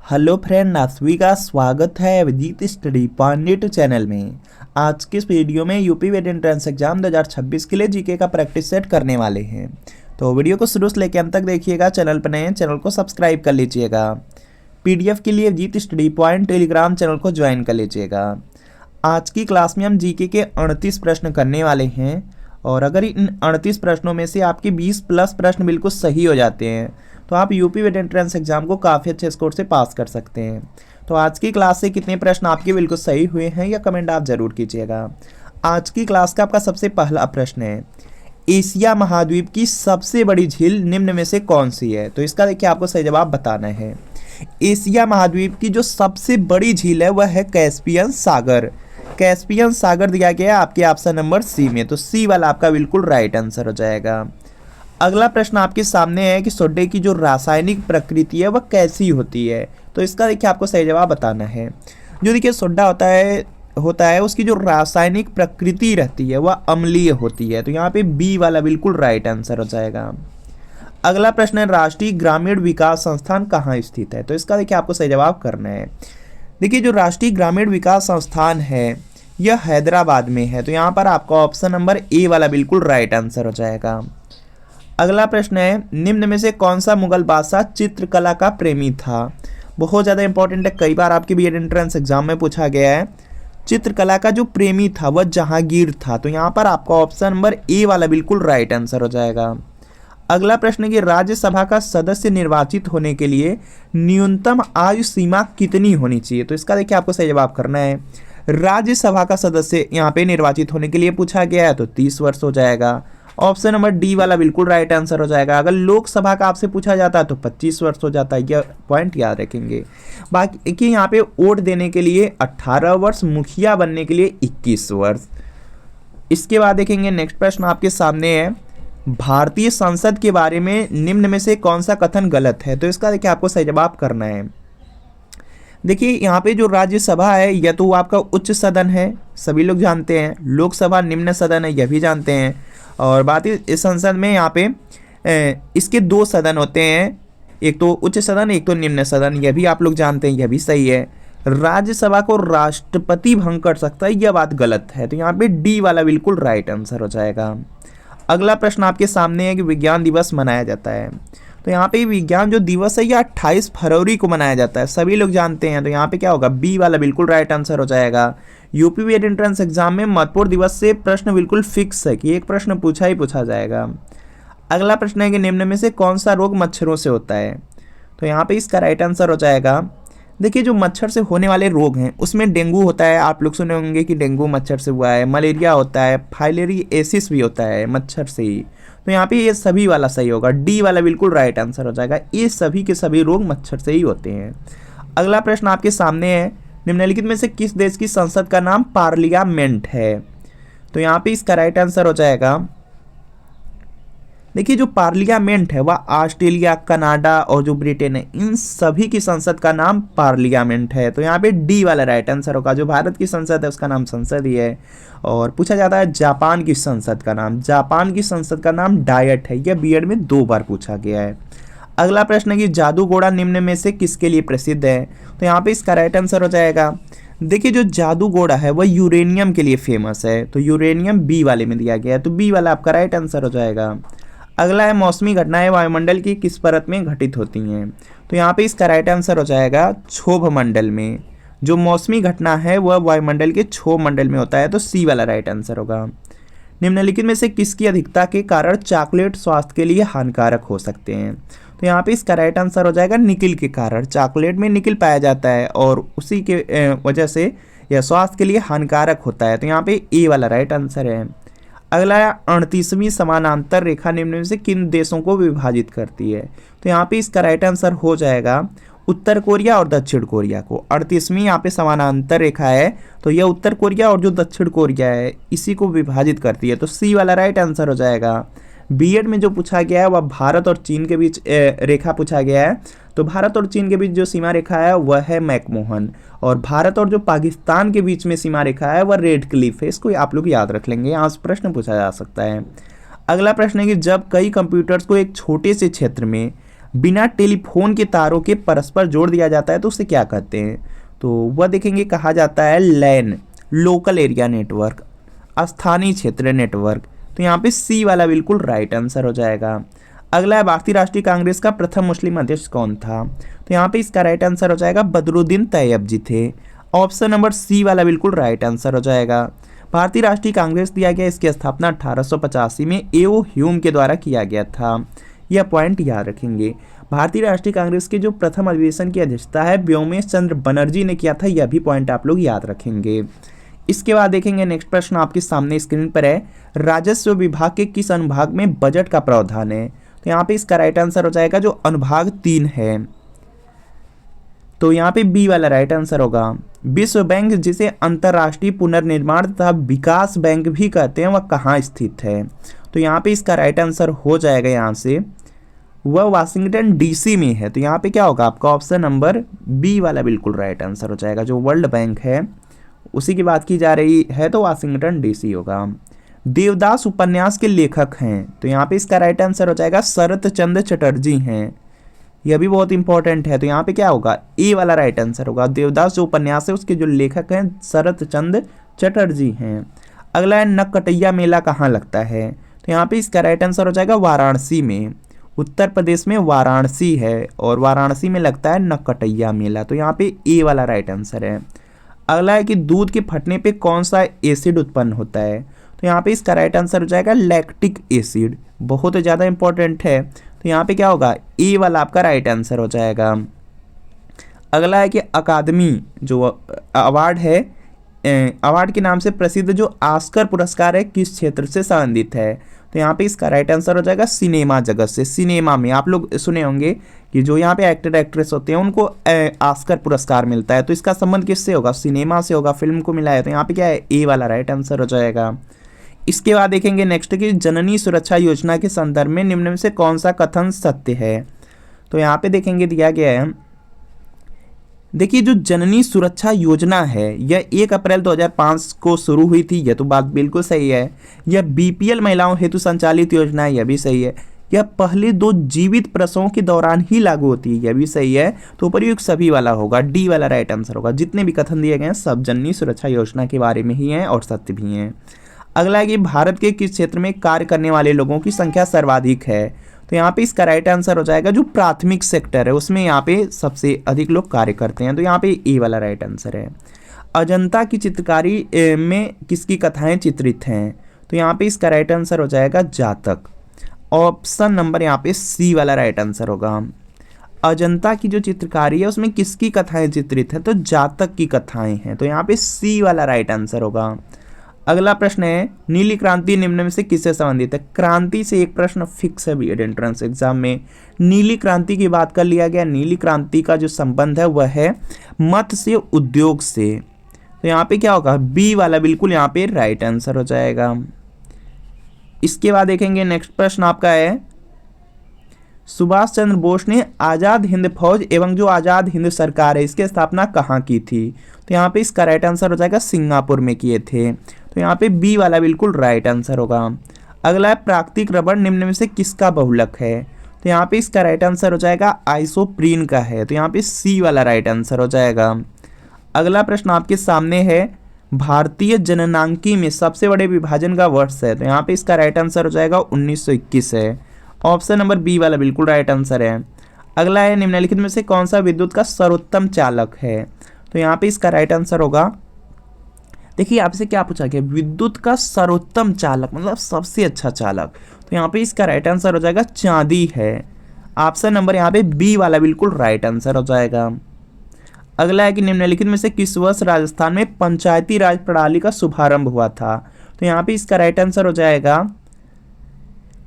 Hello friend, आप सभी का स्वागत है Abhijeet study point YouTube channel में। आज के इस वीडियो में यूपी वेट एंट्रेंस एग्जाम 2026 के लिए जीके का प्रैक्टिस सेट करने वाले हैं। तो वीडियो को शुरू से लेकर अंत तक देखिएगा। चैनल पर नए हैं, चैनल को सब्सक्राइब कर लीजिएगा। पीडीएफ के लिए Abhijeet study point Telegram channel को ज्वाइन कर लीजिएगा। आज की क्लास में हम जीके के 38 प्रश्न करने वाले हैं और अगर इन 38 प्रश्नों में से आपके 20 प्लस प्रश्न बिल्कुल सही हो जाते हैं तो आप यूपी वेट एंट्रेंस एग्जाम को काफ़ी अच्छे स्कोर से पास कर सकते हैं। तो आज की क्लास से कितने प्रश्न आपके बिल्कुल सही हुए हैं या कमेंट आप जरूर कीजिएगा। आज की क्लास का आपका सबसे पहला प्रश्न है, एशिया महाद्वीप की सबसे बड़ी झील निम्न में से कौन सी है? तो इसका देखिए आपको सही जवाब बताना है। एशिया महाद्वीप की जो सबसे बड़ी झील है वह है कैस्पियन सागर। कैस्पियन सागर दिया गया है आपके ऑप्शन नंबर सी में, तो सी वाला आपका बिल्कुल राइट आंसर हो जाएगा। अगला प्रश्न आपके सामने है कि सोडे की जो रासायनिक प्रकृति है वह कैसी होती है? तो इसका देखिए आपको सही जवाब बताना है। जो देखिए सोडा होता है उसकी जो रासायनिक प्रकृति रहती है वह अम्लीय होती है, तो यहाँ पे बी वाला बिल्कुल राइट आंसर हो जाएगा। अगला प्रश्न है, राष्ट्रीय ग्रामीण विकास संस्थान कहाँ स्थित है? तो इसका देखिए आपको सही जवाब करना है। देखिए जो राष्ट्रीय ग्रामीण विकास संस्थान है यह हैदराबाद में है, तो यहाँ पर आपका ऑप्शन नंबर ए वाला बिल्कुल राइट आंसर हो जाएगा। अगला प्रश्न है, निम्न में से कौन सा मुगल बादशाह चित्रकला का प्रेमी था? बहुत ज़्यादा इंपॉर्टेंट है, कई बार आपके बीएड एंट्रेंस एग्जाम में पूछा गया है। चित्रकला का जो प्रेमी था वह जहांगीर था, तो यहाँ पर आपका ऑप्शन नंबर ए वाला बिल्कुल राइट आंसर हो जाएगा। अगला प्रश्न है कि राज्यसभा का सदस्य निर्वाचित होने के लिए न्यूनतम आयु सीमा कितनी होनी चाहिए? तो इसका देखिए आपको सही जवाब करना है। राज्यसभा का सदस्य यहाँ पे निर्वाचित होने के लिए पूछा गया है तो 30 वर्ष हो जाएगा। ऑप्शन नंबर डी वाला बिल्कुल राइट आंसर हो जाएगा। अगर लोकसभा का आपसे पूछा जाता है तो 25 वर्ष हो जाता है, यह पॉइंट याद रखेंगे। बाकी कि यहाँ पे वोट देने के लिए 18 वर्ष, मुखिया बनने के लिए 21 वर्ष। इसके बाद देखेंगे नेक्स्ट प्रश्न आपके सामने है, भारतीय संसद के बारे में निम्न में से कौन सा कथन गलत है? तो इसका देखिए आपको सही जवाब करना है। देखिए यहाँ पे जो राज्यसभा है यह तो आपका उच्च सदन है, सभी लोग जानते हैं। लोकसभा निम्न सदन है, यह भी जानते हैं। और बात इस संसद में यहाँ पे इसके 2 सदन होते हैं, एक तो उच्च सदन एक तो निम्न सदन, यह भी आप लोग जानते हैं, यह भी सही है। राज्यसभा को राष्ट्रपति भंग कर सकता है, यह बात गलत है, तो यहाँ पे डी वाला बिल्कुल राइट आंसर हो जाएगा। अगला प्रश्न आपके सामने है कि विज्ञान दिवस मनाया जाता है, तो यहाँ पे विज्ञान जो दिवस है यह 28 फरवरी को मनाया जाता है, सभी लोग जानते हैं, तो यहाँ पे क्या होगा, बी वाला बिल्कुल राइट आंसर हो जाएगा। यूपी वेट एंट्रेंस एग्जाम में महत्वपूर्ण दिवस से प्रश्न बिल्कुल फिक्स है कि एक प्रश्न पूछा जाएगा। अगला प्रश्न है कि निम्न में से कौन सा रोग मच्छरों से होता है? तो यहाँ पे इसका राइट आंसर हो जाएगा। देखिए जो मच्छर से होने वाले रोग हैं उसमें डेंगू होता है, आप लोग सुने होंगे कि डेंगू मच्छर से हुआ है, मलेरिया होता है, फाइलेरियासिस भी होता है मच्छर से ही, तो यहाँ पे ये सभी वाला सही होगा, डी वाला बिल्कुल राइट आंसर हो जाएगा। ये सभी के सभी रोग मच्छर से ही होते हैं। अगला प्रश्न आपके सामने है, निम्नलिखित में से किस देश की संसद का नाम पार्लियामेंट है? तो यहाँ पे इसका राइट आंसर हो जाएगा। देखिए जो पार्लियामेंट है वह ऑस्ट्रेलिया, कनाडा और जो ब्रिटेन है इन सभी की संसद का नाम पार्लियामेंट है, तो यहाँ पे डी वाला राइट आंसर होगा। जो भारत की संसद है उसका नाम संसद ही है। और पूछा जाता है जापान की संसद का नाम, जापान की संसद का नाम डायट है, यह बीएड में 2 बार पूछा गया है। अगला प्रश्न है कि जादूगोड़ा निम्न में से किसके लिए प्रसिद्ध है? तो यहाँ पे इसका राइट आंसर हो जाएगा। देखिए जो जादूगोड़ा है वह यूरेनियम के लिए फेमस है, तो यूरेनियम बी वाले में दिया गया है, तो बी वाला आपका राइट आंसर हो जाएगा। अगला है, मौसमी घटनाएं वायुमंडल की किस परत में घटित होती हैं? तो यहाँ पे इसका राइट आंसर हो जाएगा क्षोभ मंडल में। जो मौसमी घटना है वह वायुमंडल के क्षोभ मंडल में होता है, तो सी वाला राइट आंसर होगा। निम्नलिखित में से किसकी अधिकता के कारण चॉकलेट स्वास्थ्य के लिए हानिकारक हो सकते हैं? तो यहाँ पे इसका राइट आंसर हो जाएगा निकिल के कारण। चॉकलेट में निकिल पाया जाता है और उसी के वजह से यह स्वास्थ्य के लिए हानिकारक होता है, तो यहाँ पे ए वाला राइट आंसर है। अगला है, 38वीं समानांतर रेखा निम्न में से किन देशों को विभाजित करती है? तो यहाँ पे इसका राइट आंसर हो जाएगा उत्तर कोरिया और दक्षिण कोरिया को। 38वीं यहाँ पे समानांतर रेखा है, तो यह उत्तर कोरिया और जो दक्षिण कोरिया है इसी को विभाजित करती है, तो सी वाला राइट आंसर हो जाएगा। बीएड में जो पूछा गया है वह भारत और चीन के बीच रेखा पूछा गया है, तो भारत और चीन के बीच जो सीमा रेखा है वह है मैकमोहन, और भारत और जो पाकिस्तान के बीच में सीमा रेखा है वह रेड क्लिफ है। इसको आप लोग याद रख लेंगे, यहाँ से प्रश्न पूछा जा सकता है। अगला प्रश्न है कि जब कई कंप्यूटर्स को एक छोटे से क्षेत्र में बिना टेलीफोन के तारों के परस्पर जोड़ दिया जाता है तो उसे क्या कहते हैं? तो वह देखेंगे कहा जाता है लैन, लोकल एरिया नेटवर्क, स्थानीय क्षेत्र नेटवर्क। तो यहाँ पे सी वाला बिल्कुल राइट आंसर हो जाएगा। अगला है भारतीय राष्ट्रीय कांग्रेस का प्रथम मुस्लिम अध्यक्ष कौन था? तो यहाँ पे इसका राइट आंसर हो जाएगा बदरुद्दीन तैयब जी थे। ऑप्शन नंबर सी वाला बिल्कुल राइट आंसर हो जाएगा। भारतीय राष्ट्रीय कांग्रेस दिया गया, इसकी स्थापना 1885 में एओ ह्यूम के द्वारा किया गया था। यह पॉइंट याद रखेंगे। भारतीय राष्ट्रीय कांग्रेस के जो प्रथम अधिवेशन की अध्यक्षता है व्योमेश चंद्र बनर्जी ने किया था। यह भी पॉइंट आप लोग याद रखेंगे। इसके बाद देखेंगे नेक्स्ट प्रश्न आपके सामने स्क्रीन पर है, राजस्व विभाग के किस अनुभाग में बजट का प्रावधान है? तो यहाँ पे इसका राइट आंसर हो जाएगा जो अनुभाग 3 है, तो यहाँ पे बी वाला राइट आंसर होगा। विश्व बैंक, जिसे अंतर्राष्ट्रीय पुनर्निर्माण तथा विकास बैंक भी कहते हैं, वह कहाँ स्थित है? तो यहाँ पे इसका राइट आंसर हो जाएगा यहाँ से वह वाशिंगटन डीसी में है। तो यहाँ पे क्या होगा आपका ऑप्शन नंबर बी वाला बिल्कुल राइट आंसर हो जाएगा। जो वर्ल्ड बैंक है उसी की बात की जा रही है तो वाशिंगटन डीसी होगा। देवदास उपन्यास के लेखक हैं, तो यहाँ पे इसका राइट आंसर हो जाएगा शरत चंद्र चटर्जी हैं। यह भी बहुत इंपॉर्टेंट है, तो यहाँ पे क्या होगा ए वाला राइट आंसर होगा। देवदास जो उपन्यास है उसके जो लेखक हैं शरत चंद्र चटर्जी हैं। अगला है नककटैया मेला कहाँ लगता है? तो यहाँ पे इसका राइट आंसर हो जाएगा वाराणसी में। उत्तर प्रदेश में वाराणसी है और वाराणसी में लगता है नककटैया मेला। तो यहाँ पे ए वाला राइट आंसर है। अगला है कि दूध के फटने पे कौन सा एसिड उत्पन्न होता है? तो यहाँ पे इसका राइट आंसर हो जाएगा लैक्टिक एसिड। बहुत ज़्यादा इंपॉर्टेंट है, तो यहाँ पे क्या होगा ए वाला आपका राइट आंसर हो जाएगा। अगला है कि अकादमी जो अवार्ड है, अवार्ड के नाम से प्रसिद्ध जो ऑस्कर पुरस्कार है किस क्षेत्र से संबंधित है? तो यहाँ पे इसका राइट आंसर हो जाएगा सिनेमा जगत से। सिनेमा में आप लोग सुने होंगे कि जो यहाँ पे एक्टर एक्ट्रेस होते हैं उनको ऑस्कर पुरस्कार मिलता है, तो इसका संबंध किससे होगा? सिनेमा से होगा, फिल्म को मिला है। तो यहाँ पे क्या है ए वाला राइट आंसर हो जाएगा। इसके बाद देखेंगे नेक्स्ट कि जननी सुरक्षा योजना के संदर्भ में निम्न में से कौन सा कथन सत्य है? तो यहाँ पे देखेंगे दिया गया है, देखिए जो जननी सुरक्षा योजना है यह 1 अप्रैल 2005 को शुरू हुई थी, यह तो बात बिल्कुल सही है। यह बीपीएल महिलाओं हेतु संचालित योजना है, यह भी सही है। यह पहले 2 जीवित प्रसवों के दौरान ही लागू होती है, यह भी सही है। तो उपयुक्त सभी वाला होगा, डी वाला राइट आंसर होगा। जितने भी कथन दिए गए हैं सब जननी सुरक्षा योजना के बारे में ही हैं और सत्य भी हैं। अगला है कि भारत के किस क्षेत्र में कार्य करने वाले लोगों की संख्या सर्वाधिक है? तो यहाँ पे इसका राइट आंसर हो जाएगा जो प्राथमिक सेक्टर है उसमें यहाँ पे सबसे अधिक लोग कार्य करते हैं, तो यहाँ पे ए वाला राइट आंसर है। अजंता की चित्रकारी में किसकी कथाएं चित्रित हैं? तो यहाँ पे इसका राइट आंसर हो जाएगा जातक। ऑप्शन नंबर यहाँ पे सी वाला राइट आंसर होगा। अजंता की जो चित्रकारी है उसमें किसकी कथाएं चित्रित है? तो जातक की कथाएं हैं, तो यहाँ पे सी वाला राइट आंसर होगा। अगला प्रश्न है नीली क्रांति निम्न में से किससे संबंधित है? क्रांति से एक प्रश्न फिक्स है बीएड एंट्रेंस एग्जाम में। नीली क्रांति की बात कर लिया गया। नीली क्रांति का जो संबंध है वह है मत्स्य उद्योग से, तो यहाँ पे क्या होगा बी वाला बिल्कुल यहाँ पे राइट आंसर हो जाएगा। इसके बाद देखेंगे नेक्स्ट प्रश्न आपका है सुभाष चंद्र बोस ने आज़ाद हिंद फौज एवं जो आज़ाद हिंद सरकार है इसकी स्थापना कहाँ की थी? तो यहाँ पे इसका राइट आंसर हो जाएगा सिंगापुर में किए थे, तो यहाँ पे बी वाला बिल्कुल राइट आंसर होगा। अगला है प्राकृतिक रबड़ निम्न में से किसका बहुलक है? तो यहाँ पे इसका राइट आंसर हो जाएगा आइसोप्रीन का है, तो यहाँ पे सी वाला राइट आंसर हो जाएगा। अगला प्रश्न आपके सामने है भारतीय जननांकी में सबसे बड़े विभाजन का वर्ष है? तो यहाँ पे इसका राइट आंसर हो जाएगा 1921 है। ऑप्शन नंबर बी वाला बिल्कुल राइट आंसर है। अगला है निम्नलिखित में से कौन सा विद्युत का सर्वोत्तम चालक है? तो यहाँ पे इसका राइट आंसर होगा, देखिए आपसे क्या पूछा गया विद्युत का सर्वोत्तम चालक मतलब सबसे अच्छा चालक, तो यहाँ पे इसका राइट आंसर हो जाएगा चांदी है। ऑप्शन नंबर यहाँ पे बी वाला बिल्कुल राइट आंसर हो जाएगा। अगला है कि निम्नलिखित में से किस वर्ष राजस्थान में पंचायती राज प्रणाली का शुभारंभ हुआ था? तो यहाँ पे इसका राइट आंसर हो जाएगा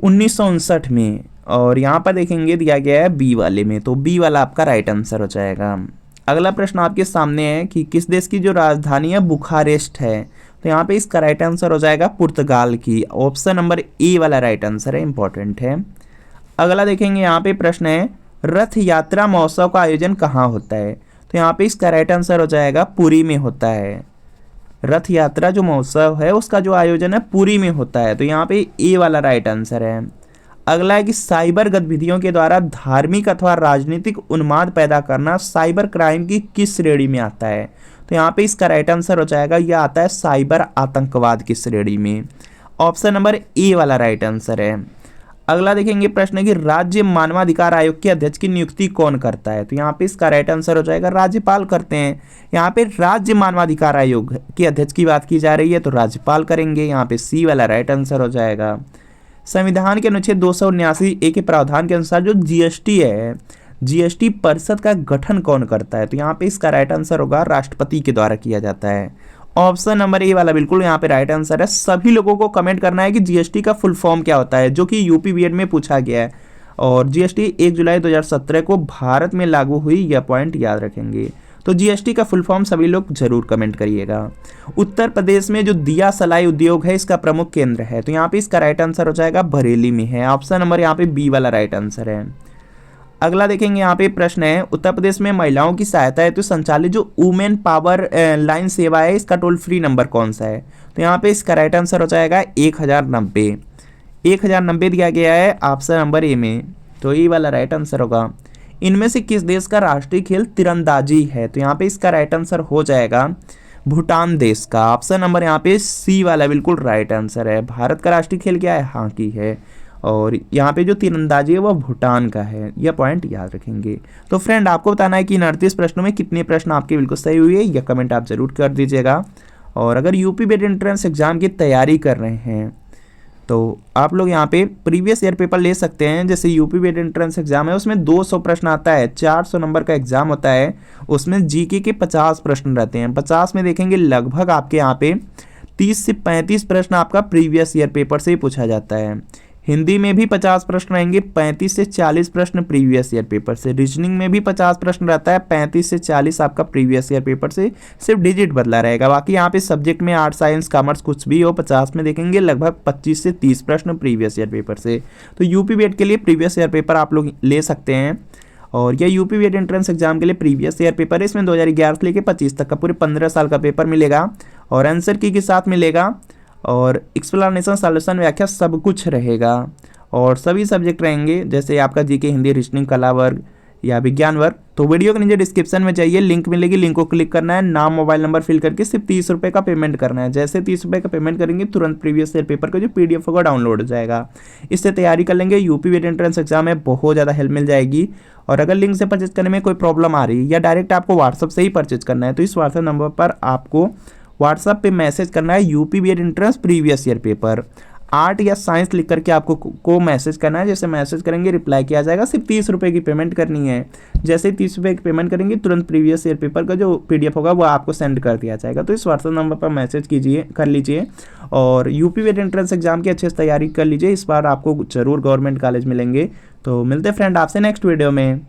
1959 में, और यहाँ पर देखेंगे दिया गया है बी वाले में, तो बी वाला आपका राइट आंसर हो जाएगा। अगला प्रश्न आपके सामने है कि किस देश की जो राजधानी है बुखारेस्ट है? तो यहाँ पे इसका राइट आंसर हो जाएगा पुर्तगाल की। ऑप्शन नंबर ए वाला राइट आंसर है, इंपॉर्टेंट है। अगला देखेंगे यहाँ पे प्रश्न है रथ यात्रा महोत्सव का आयोजन कहाँ होता है? तो यहाँ पे इसका राइट आंसर हो जाएगा पुरी में होता है। रथ यात्रा जो महोत्सव है उसका जो आयोजन है पुरी में होता है, तो यहाँ पे ए वाला राइट आंसर है। अगला है कि साइबर गतिविधियों के द्वारा धार्मिक अथवा राजनीतिक उन्माद पैदा करना साइबर क्राइम की किस श्रेणी में आता है? तो यहाँ पे इसका राइट आंसर हो जाएगा, यह आता है साइबर आतंकवाद की श्रेणी में। ऑप्शन नंबर ए वाला राइट आंसर है। अगला देखेंगे प्रश्न है कि राज्य मानवाधिकार आयोग के अध्यक्ष की नियुक्ति कौन करता है? तो यहाँ पे इसका राइट आंसर हो जाएगा राज्यपाल करते हैं। यहाँ पे राज्य मानवाधिकार आयोग के अध्यक्ष की बात की जा रही है तो राज्यपाल करेंगे। यहाँ पे सी वाला राइट आंसर हो जाएगा। संविधान के अनुच्छेद 279 के प्रावधान के अनुसार जो जीएसटी है, जीएसटी परिषद का गठन कौन करता है? तो यहाँ पे इसका राइट आंसर होगा राष्ट्रपति के द्वारा किया जाता है। ऑप्शन नंबर ए वाला बिल्कुल यहाँ पे राइट आंसर है। सभी लोगों को कमेंट करना है कि जीएसटी का फुल फॉर्म क्या होता है, जो कि यूपी बीएड में पूछा गया है। और जीएसटी 1 जुलाई 2017 को भारत में लागू हुई, यह पॉइंट याद रखेंगे। तो जीएसटी का फुल फॉर्म सभी लोग जरूर कमेंट करिएगा। उत्तर प्रदेश में जो दिया सलाई उद्योग है इसका प्रमुख केंद्र है, तो यहाँ पे इसका राइट आंसर हो जाएगा बरेली में है। ऑप्शन नंबर यहाँ पे बी वाला राइट आंसर है। अगला देखेंगे यहाँ पे प्रश्न है, उत्तर प्रदेश में महिलाओं की सहायता हेतु संचालित जो वुमेन पावर लाइन सेवा है इसका टोल फ्री नंबर कौन सा है? तो यहाँ पे इसका राइट आंसर हो जाएगा 1090। 1090 दिया गया है ऑप्शन नंबर ए में, तो ये वाला राइट आंसर होगा। इनमें से किस देश का राष्ट्रीय खेल तीरंदाजी है? तो यहाँ पे इसका राइट आंसर हो जाएगा भूटान देश का। ऑप्शन नंबर यहाँ पे सी वाला बिल्कुल राइट आंसर है। भारत का राष्ट्रीय खेल क्या है? हॉकी है। और यहाँ पे जो तीरंदाजी है वो भूटान का है, यह पॉइंट याद रखेंगे। तो फ्रेंड आपको बताना है कि इन 38 प्रश्नों में कितने प्रश्न आपके बिल्कुल सही हुए, यह कमेंट आप जरूर कर दीजिएगा। और अगर यूपी बीएड एंट्रेंस एग्जाम की तैयारी कर रहे हैं तो आप लोग यहाँ पे प्रीवियस ईयर पेपर ले सकते हैं। जैसे यूपी बीएड एंट्रेंस एग्जाम है उसमें 200 प्रश्न आता है, 400 नंबर का एग्जाम होता है, उसमें जीके के 50 प्रश्न रहते हैं। 50 में देखेंगे लगभग आपके यहाँ पे 30 से 35 प्रश्न आपका प्रीवियस ईयर पेपर से ही पूछा जाता है। हिंदी में भी 50 प्रश्न रहेंगे, 35 से 40 प्रश्न प्रीवियस ईयर पेपर से। रीजनिंग में भी 50 प्रश्न रहता है, 35 से 40 आपका प्रीवियस ईयर पेपर से, सिर्फ डिजिट बदला रहेगा। बाकी यहाँ पे सब्जेक्ट में आर्ट साइंस कॉमर्स कुछ भी हो, 50 में देखेंगे लगभग 25 से 30 प्रश्न प्रीवियस ईयर पेपर से। तो यूपी बीएड के लिए प्रीवियस ईयर पेपर आप लोग ले सकते हैं। और यह यूपी बीएड एंट्रेंस एग्जाम के लिए प्रीवियस ईयर पेपर है। इसमें 2011 से लेकर 25 तक का पूरे 15 साल का पेपर मिलेगा और आंसर की के साथ मिलेगा और एक्सप्लेनेशन, सॉल्यूशन, व्याख्या सब कुछ रहेगा। और सभी सब्जेक्ट रहेंगे जैसे आपका जीके, हिंदी, रीजनिंग, कला वर्ग या विज्ञान वर्ग। तो वीडियो के नीचे डिस्क्रिप्शन में चाहिए लिंक मिलेगी, लिंक को क्लिक करना है, नाम मोबाइल नंबर फिल करके सिर्फ 30 रुपये का पेमेंट करना है। जैसे 30 रुपये का पेमेंट करेंगे तुरंत प्रीवियस ईयर पेपर का जो PDF होगा डाउनलोड हो जाएगा। इससे तैयारी कर लेंगे, यूपी बीएड एंट्रेंस एग्जाम में बहुत ज़्यादा हेल्प मिल जाएगी। और अगर लिंक से परचेज करने में कोई प्रॉब्लम आ रही है या डायरेक्ट आपको व्हाट्सअप से ही परचेज करना है तो इस व्हाट्सएप नंबर पर आपको व्हाट्सएप पे मैसेज करना है UP BEd entrance previous year paper, art या साइंस लिख करके आपको को मैसेज करना है। जैसे मैसेज करेंगे रिप्लाई किया जाएगा। सिर्फ 30 रुपये की पेमेंट करनी है। जैसे ही 30 रुपये की पेमेंट करेंगे तुरंत प्रीवियस ईयर पेपर का जो PDF होगा वो आपको सेंड कर दिया जाएगा। तो इस व्हाट्सएप नंबर पर मैसेज कर लीजिए और यूपी बीएड एंट्रेंस एग्जाम की अच्छे से तैयारी कर लीजिए। इस बार आपको जरूर गवर्नमेंट कॉलेज मिलेंगे। तो मिलते फ्रेंड आपसे नेक्स्ट वीडियो में।